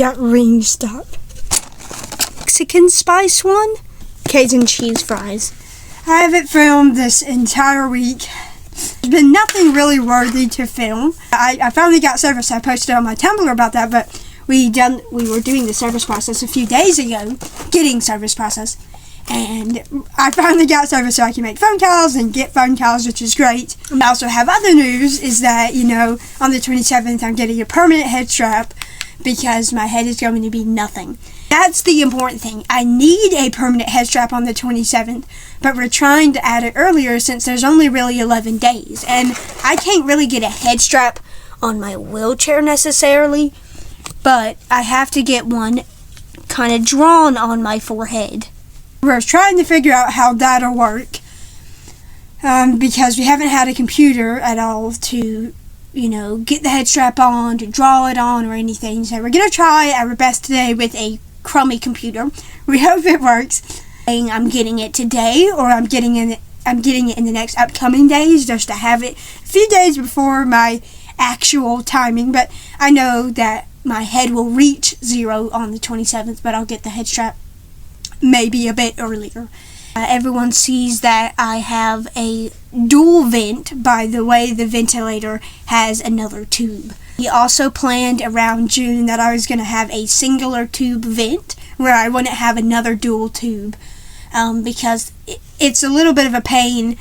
got Wingstop. Mexican spice one? Cajun cheese fries. I haven't filmed this entire week. There's been nothing really worthy to film. I finally got service. I posted on my Tumblr about that, but we were doing the service process a few days ago, getting service process, and I finally got service so I can make phone calls and get phone calls, which is great. I also have other news, is that, you know, on the 27th I'm getting a permanent head strap because my head is going to be nothing. That's the important thing. I need a permanent head strap on the 27th, but we're trying to add it earlier since there's only really 11 days, and I can't really get a head strap on my wheelchair necessarily, but I have to get one kind of drawn on my forehead. We're trying to figure out how that'll work, because we haven't had a computer at all to, you know, get the head strap on, to draw it on or anything. So we're going to try our best today with a crummy computer. We hope it works. I'm getting it today, or I'm getting it in the next upcoming days, just to have it a few days before my actual timing. But I know that my head will reach 0 on the 27th, but I'll get the head strap maybe a bit earlier. Everyone sees that I have a dual vent by the way the ventilator has another tube. He also planned around June that I was going to have a singular tube vent where I wouldn't have another dual tube, because it's a little bit of a pain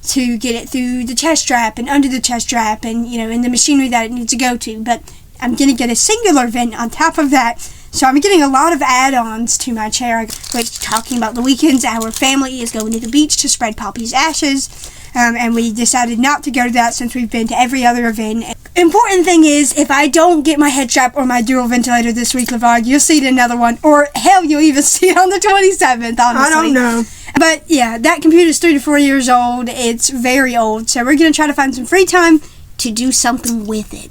to get it through the chest strap and under the chest strap and, you know, in the machinery that it needs to go to. But I'm going to get a singular vent on top of that. So I'm getting a lot of add-ons to my chair. Which, talking about the weekends, our family is going to the beach to spread Poppy's ashes. And we decided not to go to that since we've been to every other event. Important thing is, if I don't get my head strap or my dual ventilator this week, LeVar, you'll see another one. Or, hell, you'll even see it on the 27th, honestly. I don't know. But, yeah, that computer's 3 to 4 years old. It's very old. So we're going to try to find some free time to do something with it.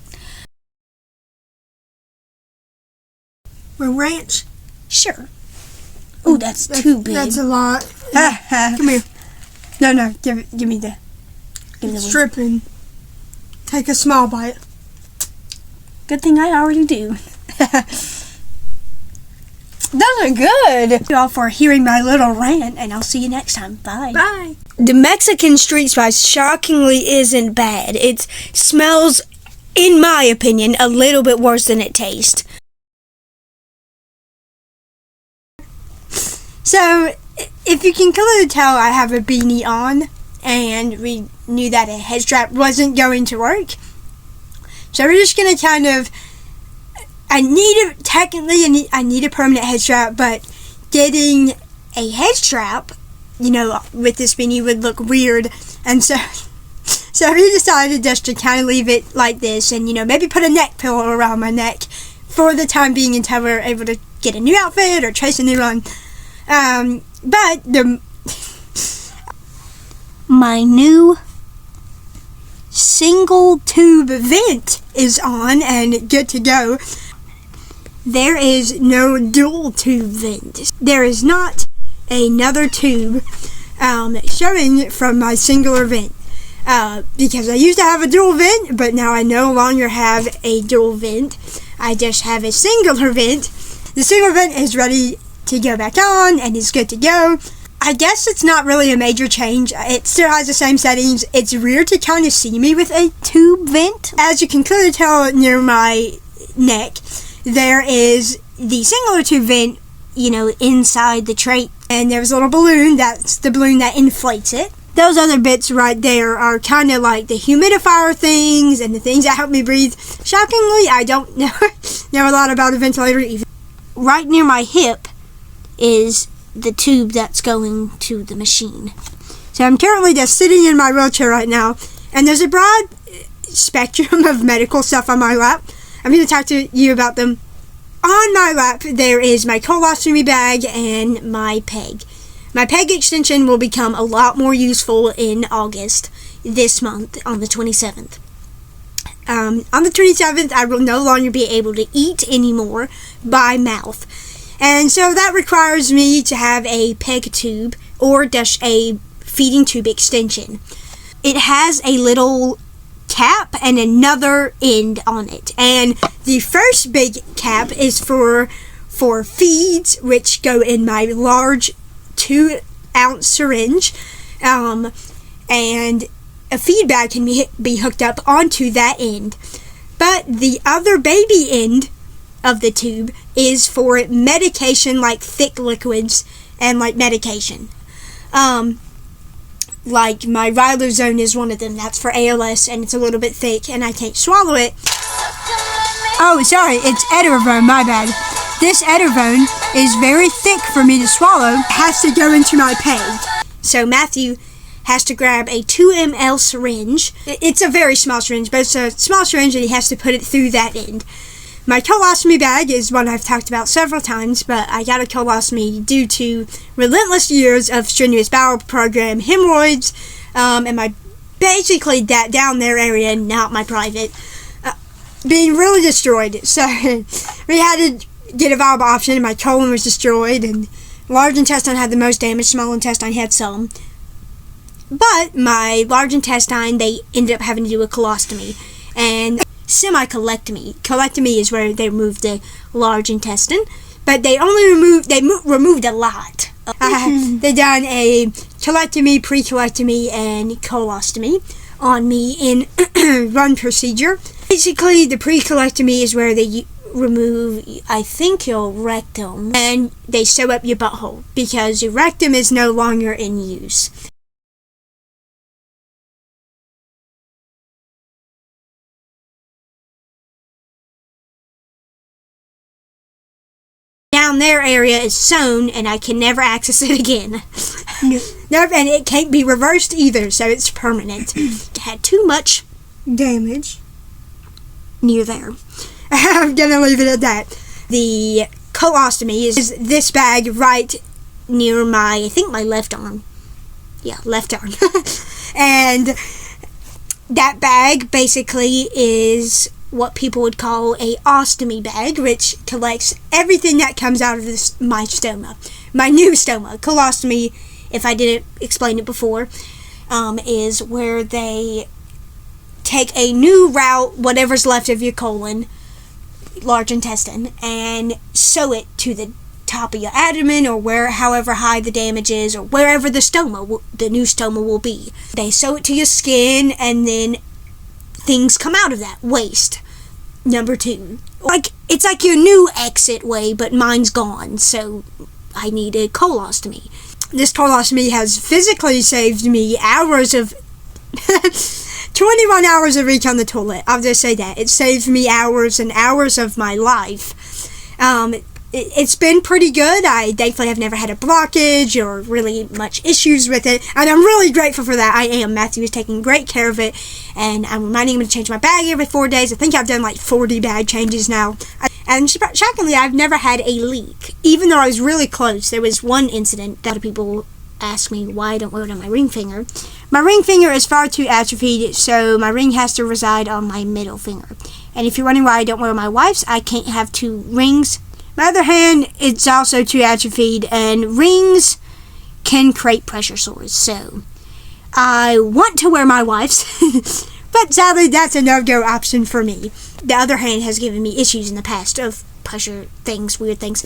With ranch? Sure. Oh, that's too big. That's a lot. Come here. No, give me the It's dripping. Take a small bite. Good thing I already do. Those are good. Thank you all for hearing my little rant, and I'll see you next time. Bye. Bye. The Mexican street spice shockingly isn't bad. It smells, in my opinion, a little bit worse than it tastes. So, if you can clearly tell, I have a beanie on, and we knew that a head strap wasn't going to work. So we're just going to kind of, I need a permanent head strap, but getting a head strap, you know, with this beanie would look weird, and so we decided just to kind of leave it like this, and, you know, maybe put a neck pillow around my neck for the time being until we're able to get a new outfit or trace a new one. But my new single tube vent is on and good to go. There is no dual tube vent. There is not another tube showing from my singular vent, because I used to have a dual vent, but now I no longer have a dual vent. I just have a singular vent. The single vent is ready to go back on and is good to go. I guess it's not really a major change. It still has the same settings. It's weird to kind of see me with a tube vent. As you can clearly tell near my neck, there is the singular tube vent, you know, inside the tray. And there's a little balloon. That's the balloon that inflates it. Those other bits right there are kind of like the humidifier things and the things that help me breathe. Shockingly, I don't know a lot about a ventilator even. Right near my hip is the tube that's going to the machine. So I'm currently just sitting in my wheelchair right now, and there's a broad spectrum of medical stuff on my lap. I'm going to talk to you about them. On my lap, there is my colostomy bag and my PEG. My PEG extension will become a lot more useful in August this month on the 27th. On the 27th, I will no longer be able to eat anymore by mouth. And so that requires me to have a PEG tube or just a feeding tube extension. It has a little cap and another end on it. And the first big cap is for feeds, which go in my large 2-ounce syringe. And a feed bag can be hooked up onto that end. But the other baby end of the tube is for medication, like thick liquids and like medication. Like my Riluzone is one of them. That's for ALS, and it's a little bit thick, and I can't swallow it. Oh, sorry, it's Etervone, my bad. This Etervone is very thick for me to swallow. It has to go into my peg. So Matthew has to grab a 2 ml syringe. It's a very small syringe, but it's a small syringe, and he has to put it through that end. My colostomy bag is one I've talked about several times, but I got a colostomy due to relentless years of strenuous bowel program, hemorrhoids, and my basically that down there area, not my private, being really destroyed. So we had to get a viable option, and my colon was destroyed, and large intestine had the most damage, small intestine had some. But my large intestine, they ended up having to do a colostomy, and semi-colectomy. Colectomy is where they remove the large intestine, but they only removed a lot. They done a colectomy, pre-colectomy, and colostomy on me in one procedure. Basically, the pre-colectomy is where they remove, I think, your rectum, and they sew up your butthole because your rectum is no longer in use. Down there area is sewn, and I can never access it again. Nope, and it can't be reversed either, so it's permanent. It had too much damage near there. I'm gonna leave it at that. The colostomy is this bag right near my left arm. Yeah, left arm. And that bag basically is what people would call a ostomy bag, which collects everything that comes out of my stoma. My new stoma. Colostomy, if I didn't explain it before, is where they take a new route, whatever's left of your colon, large intestine, and sew it to the top of your abdomen, or however high the damage is, or wherever the new stoma will be. They sew it to your skin, and then things come out of that. Waste. Number 2. It's like your new exit way, but mine's gone, so I need a colostomy. This colostomy has physically saved me hours of 21 hours a week on the toilet. I'll just say that. It saved me hours and hours of my life. It's been pretty good. I thankfully have never had a blockage or really much issues with it, and I'm really grateful for that. I am. Matthew is taking great care of it, and I'm reminding him to change my bag every 4 days. I think I've done like 40 bag changes now. And shockingly, I've never had a leak, even though I was really close. There was one incident that people ask me why I don't wear it on my ring finger. My ring finger is far too atrophied, so my ring has to reside on my middle finger. And if you're wondering why I don't wear my wife's, I can't have 2 rings. My other hand, it's also too atrophied, and rings can create pressure sores, so I want to wear my wife's, but sadly that's a no-go option for me. The other hand has given me issues in the past of pressure things, weird things.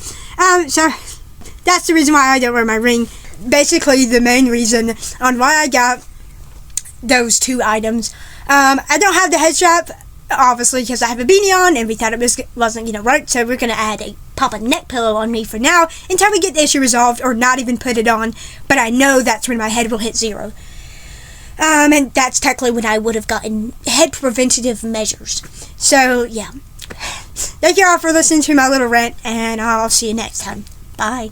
So that's the reason why I don't wear my ring. Basically, the main reason on why I got those 2 items. I don't have the head strap, obviously, because I have a beanie on, and we thought it wasn't going to work, so we're going to pop a neck pillow on me for now until we get the issue resolved, or not even put it on, but I know that's when my head will hit 0. And that's technically when I would have gotten head preventative measures. So, yeah. Thank you all for listening to my little rant, and I'll see you next time. Bye.